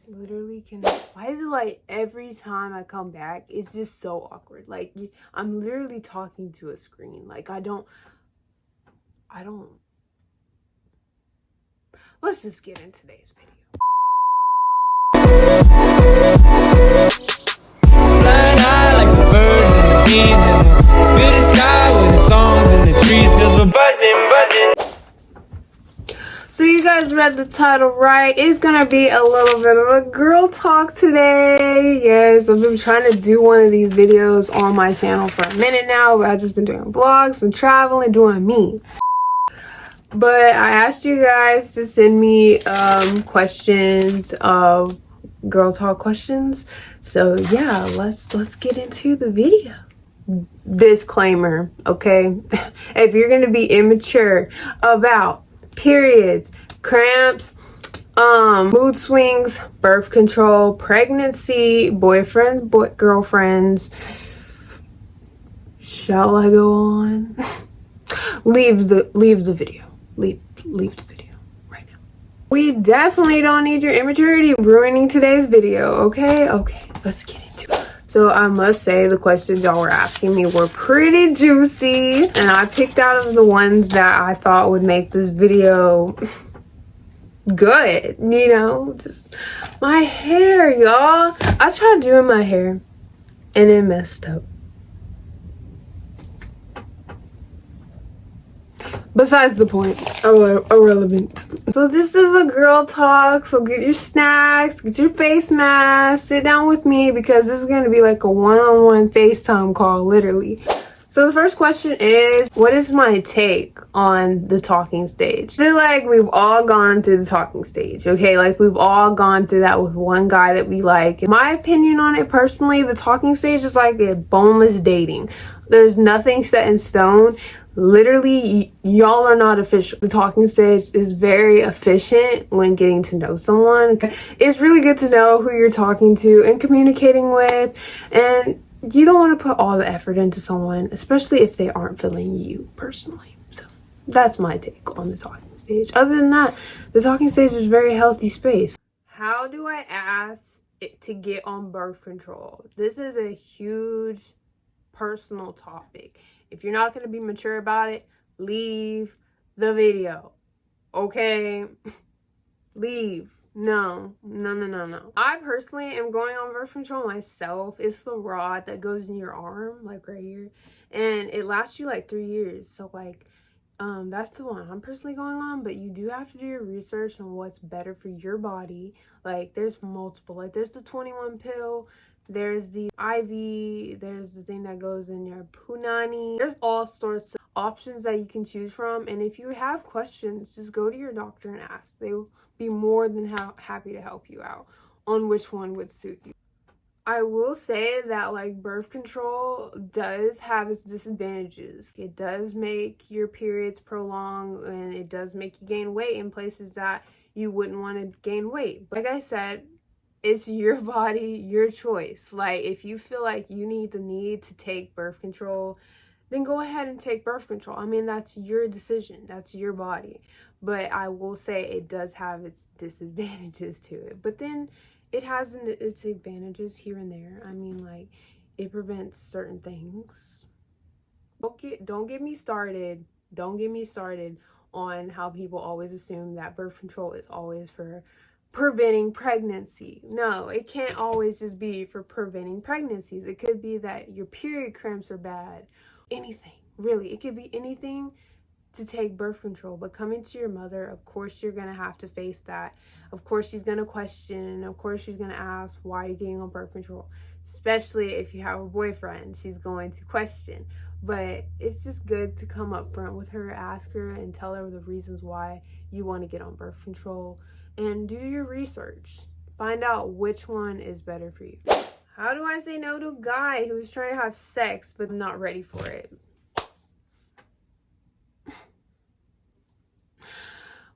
Literally can. Why is it like every time I come back, it's just so awkward? Like I'm literally talking to a screen. Like I don't. Let's just get into today's video. Flying high like the birds and the bees, and we'll fill the sky with the songs and the trees, cause we're buzzing. So you guys read the title right. It's gonna be a little bit of a girl talk today. Yes, I've been trying to do one of these videos on my channel for a minute now, but I've just been doing vlogs, been traveling, doing me. But I asked you guys to send me questions of girl talk questions. So yeah, let's get into the video. Disclaimer, okay? If you're gonna be immature about periods, cramps, mood swings, birth control, pregnancy, boyfriends, girlfriends, shall I go on? leave the video. Leave the video right now. We definitely don't need your immaturity ruining today's video, okay? Okay, let's get into it. So I must say the questions y'all were asking me were pretty juicy, and I picked out of the ones that I thought would make this video good, you know? Just my hair, y'all. I tried doing my hair and it messed up. Besides the point, irrelevant. So this is a girl talk, so get your snacks, get your face mask, sit down with me because this is going to be like a one-on-one FaceTime call, literally. So the first question is, what is my take on the talking stage? I feel like we've all gone through the talking stage, okay? Like we've all gone through that with one guy that we like. In my opinion on it personally, the talking stage is like a boneless dating. There's nothing set in stone. Literally, y'all are not official. The talking stage is very efficient when getting to know someone. It's really good to know who you're talking to and communicating with, and you don't want to put all the effort into someone, especially if they aren't feeling you personally. So that's my take on the talking stage. Other than that, the talking stage is a very healthy space. How do I ask it to get on birth control? This is a huge personal topic. If you're not going to be mature about it, leave the video. Okay? Leave. No. I personally am going on birth control myself. It's the rod that goes in your arm, like right here. And it lasts you like 3 years. So like, that's the one I'm personally going on, but you do have to do your research on what's better for your body. Like there's multiple, like there's the 21 pill, there's the IV, there's the thing that goes in your punani. There's all sorts of options that you can choose from, and if you have questions, just go to your doctor and ask. They will be more than happy to help you out on which one would suit you. I will say that like birth control does have its disadvantages. It does make your periods prolong, and it does make you gain weight in places that you wouldn't want to gain weight. But like I said, it's your body, your choice. Like if you feel like you need to take birth control, then go ahead and take birth control. I mean, that's your decision. That's your body. But I will say it does have its disadvantages to it. But then it has its advantages here and there. I mean, like, it prevents certain things. Don't get me started. Don't get me started on how people always assume that birth control is always for preventing pregnancy. No, it can't always just be for preventing pregnancies. It could be that your period cramps are bad. Anything, really. It could be anything to take birth control. But coming to your mother, of course you're going to have to face that. Of course she's going to question. Of course she's going to ask, why are you getting on birth control? Especially if you have a boyfriend, she's going to question. But it's just good to come up front with her, ask her, and tell her the reasons why you want to get on birth control. And do your research. Find out which one is better for you. How do I say no to a guy who's trying to have sex but not ready for it?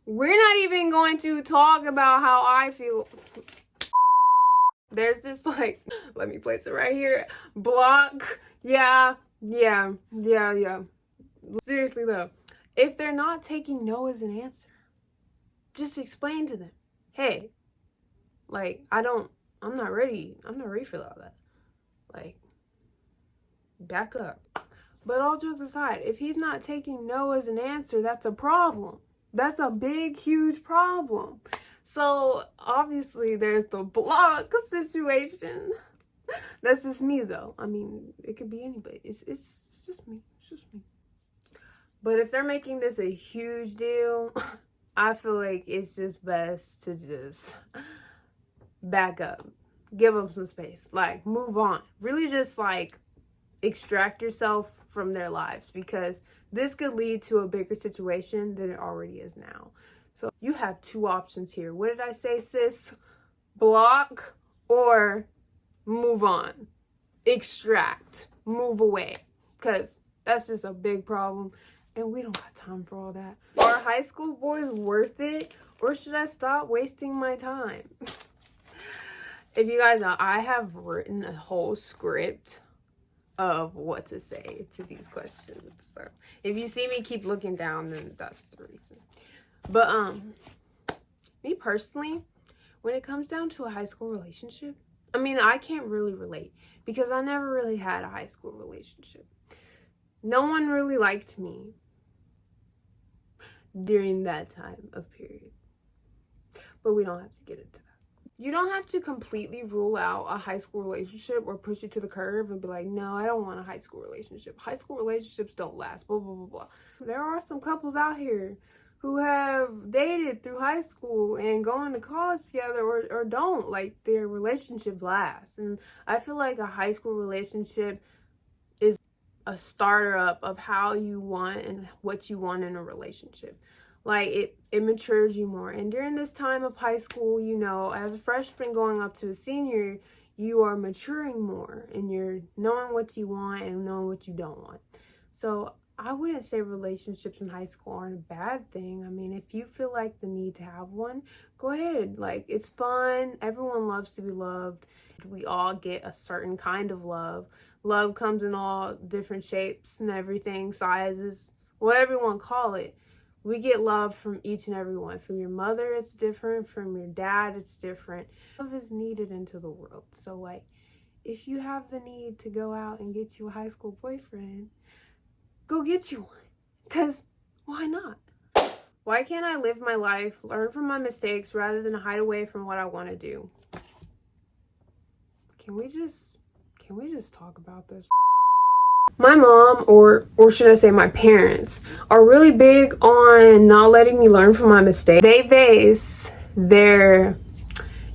We're not even going to talk about how I feel. There's this like, let me place it right here. Block. Yeah. Seriously though, if they're not taking no as an answer, just explain to them, hey, Like, I'm not ready for all that. Like, back up. But all jokes aside, if he's not taking no as an answer, that's a problem. That's a big, huge problem. So, obviously, there's the block situation. That's just me, though. I mean, it could be anybody. It's just me. It's just me. But if they're making this a huge deal, I feel like it's just best to just back up. Give them some space. Like, move on. Really just, like, extract yourself from their lives, because this could lead to a bigger situation than it already is now. So you have two options here. What did I say, sis? Block or move on. Extract. Move away. Because that's just a big problem. And we don't got time for all that. Are high school boys worth it? Or should I stop wasting my time? If you guys know, I have written a whole script of what to say to these questions. So if you see me keep looking down, then that's the reason. But me personally, when it comes down to a high school relationship, I mean, I can't really relate because I never really had a high school relationship. No one really liked me during that time of period. But we don't have to get into that. You don't have to completely rule out a high school relationship or push it to the curb and be like, no, I don't want a high school relationship. High school relationships don't last, blah, blah, blah, blah. There are some couples out here who have dated through high school and going to college together or don't. Like, their relationship lasts. And I feel like a high school relationship is a starter up of how you want and what you want in a relationship. Like, it matures you more. And during this time of high school, you know, as a freshman going up to a senior, you are maturing more and you're knowing what you want and knowing what you don't want. So I wouldn't say relationships in high school aren't a bad thing. I mean, if you feel like the need to have one, go ahead. Like, it's fun. Everyone loves to be loved. We all get a certain kind of love. Love comes in all different shapes and everything, sizes, whatever you want to call it. We get love from each and every one. From your mother, it's different. From your dad, it's different. Love is needed into the world. So, like, if you have the need to go out and get you a high school boyfriend, go get you one. Because why not? Why can't I live my life, learn from my mistakes, rather than hide away from what I want to do? Can we just talk about this? My mom, or should I say my parents, are really big on not letting me learn from my mistakes. They base their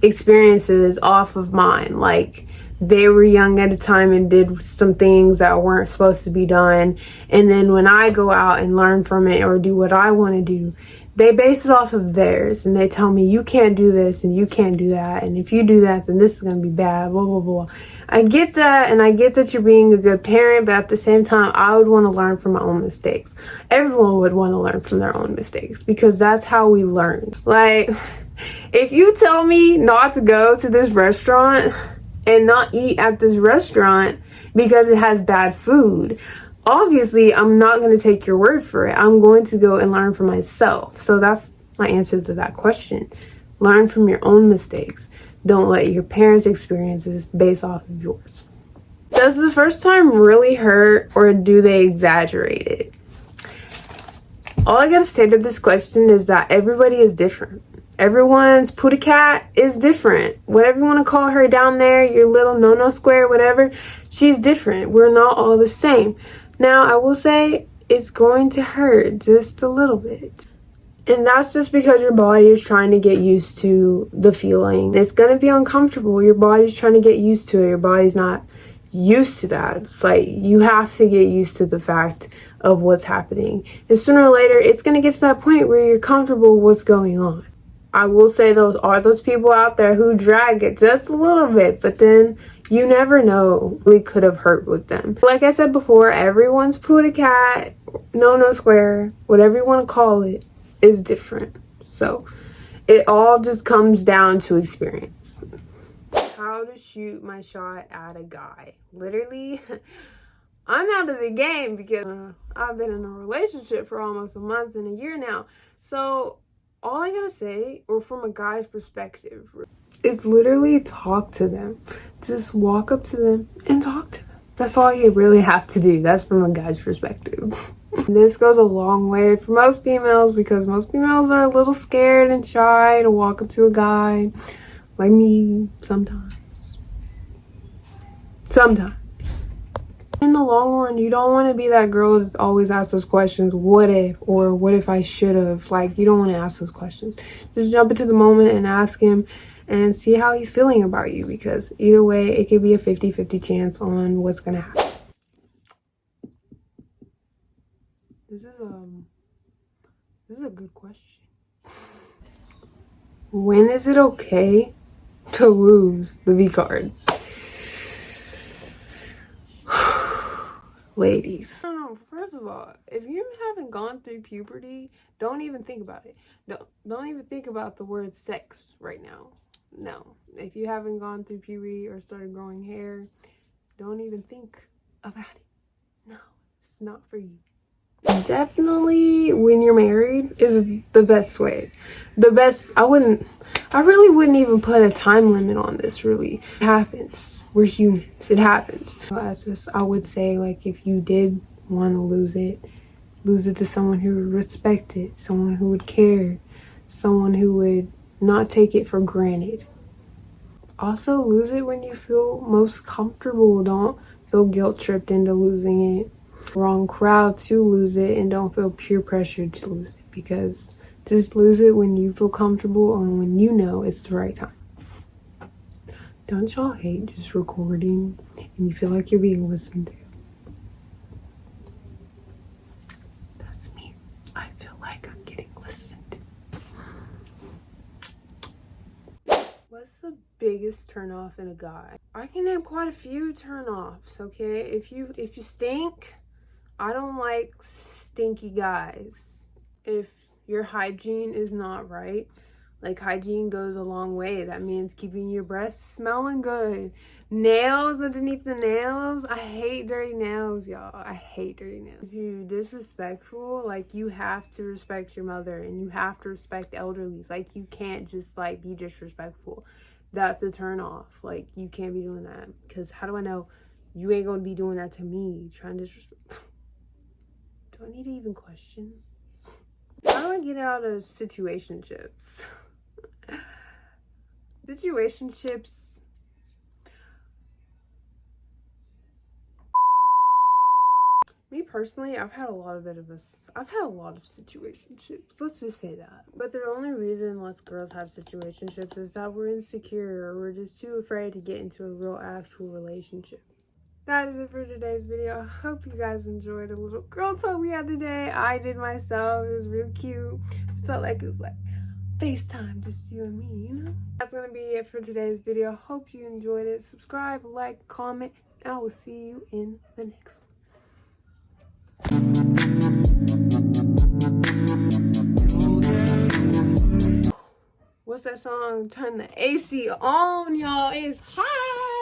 experiences off of mine. Like, they were young at a time and did some things that weren't supposed to be done. And then when I go out and learn from it or do what I want to do, they base it off of theirs. And they tell me, you can't do this and you can't do that. And if you do that, then this is going to be bad, blah, blah, blah. I get that, and I get that you're being a good parent, but at the same time, I would want to learn from my own mistakes. Everyone would want to learn from their own mistakes because that's how we learn. Like, if you tell me not to go to this restaurant and not eat at this restaurant because it has bad food, obviously, I'm not going to take your word for it. I'm going to go and learn for myself. So that's my answer to that question. Learn from your own mistakes. Don't let your parents' experiences base off of yours. Does the first time really hurt, or do they exaggerate it? All I gotta say to this question is that everybody is different. Everyone's pootie cat is different. Whatever you want to call her down there, your little no-no square, whatever, she's different. We're not all the same. Now, I will say it's going to hurt just a little bit. And that's just because your body is trying to get used to the feeling. It's going to be uncomfortable. Your body's trying to get used to it. Your body's not used to that. It's like you have to get used to the fact of what's happening. And sooner or later, it's going to get to that point where you're comfortable with what's going on. I will say those people out there who drag it just a little bit, but then you never know. We could have hurt with them. Like I said before, everyone's pootie cat, no square, whatever you want to call it, is different. So it all just comes down to experience. How to shoot my shot at a guy. Literally, I'm out of the game because I've been in a relationship for almost a month and a year now. So all I gotta say, or from a guy's perspective, It's literally talk to them. Just walk up to them and talk to them. That's all you really have to do. That's from a guy's perspective. This goes a long way for most females because most females are a little scared and shy to walk up to a guy, like me sometimes. Sometimes. In the long run, you don't want to be that girl that always asks those questions, what if, or what if I should have. Like, you don't want to ask those questions. Just jump into the moment and ask him and see how he's feeling about you, because either way, it could be a 50-50 chance on what's going to happen. This is a good question. When is it okay to lose the V card? Ladies. No, first of all, if you haven't gone through puberty, don't even think about it. Don't even think about the word sex right now. No. If you haven't gone through puberty or started growing hair, don't even think about it. No, it's not for you. Definitely when you're married is the best way. I really wouldn't even put a time limit on this, really. It happens. We're humans. It happens. I would say, like, if you did want to lose it to someone who would respect it, someone who would care, someone who would not take it for granted. Also, lose it when you feel most comfortable. Don't feel guilt tripped into losing it. Wrong crowd to lose it, and don't feel peer pressured to lose it, because just lose it when you feel comfortable and when you know it's the right time. Don't y'all hate just recording and you feel like you're being listened to? That's me. I feel like I'm getting listened to. What's the biggest turnoff in a guy? I can name quite a few turnoffs, okay? If you stink, I don't like stinky guys. If your hygiene is not right, like, hygiene goes a long way. That means keeping your breath smelling good. Nails underneath the nails. I hate dirty nails, y'all. I hate dirty nails. If you're disrespectful, like, you have to respect your mother and you have to respect elderlies. Like, you can't just, like, be disrespectful. That's a turn off. Like, you can't be doing that, because how do I know you ain't gonna be doing that to me? Trying to disrespect. Do I need to even question? How do I get out of situationships? Situationships. Me personally, I've had a lot of situationships. Let's just say that. But the only reason us girls have situationships is that we're insecure, or we're just too afraid to get into a real actual relationship. That is it for today's video. I hope you guys enjoyed a little girl talk we had today. I did myself. It was real cute. Felt like it was like FaceTime, just you and me, you know? That's gonna be it for today's video. Hope you enjoyed it. Subscribe, like, comment, and I will see you in the next one. What's that song? Turn the AC on, y'all. It's hot.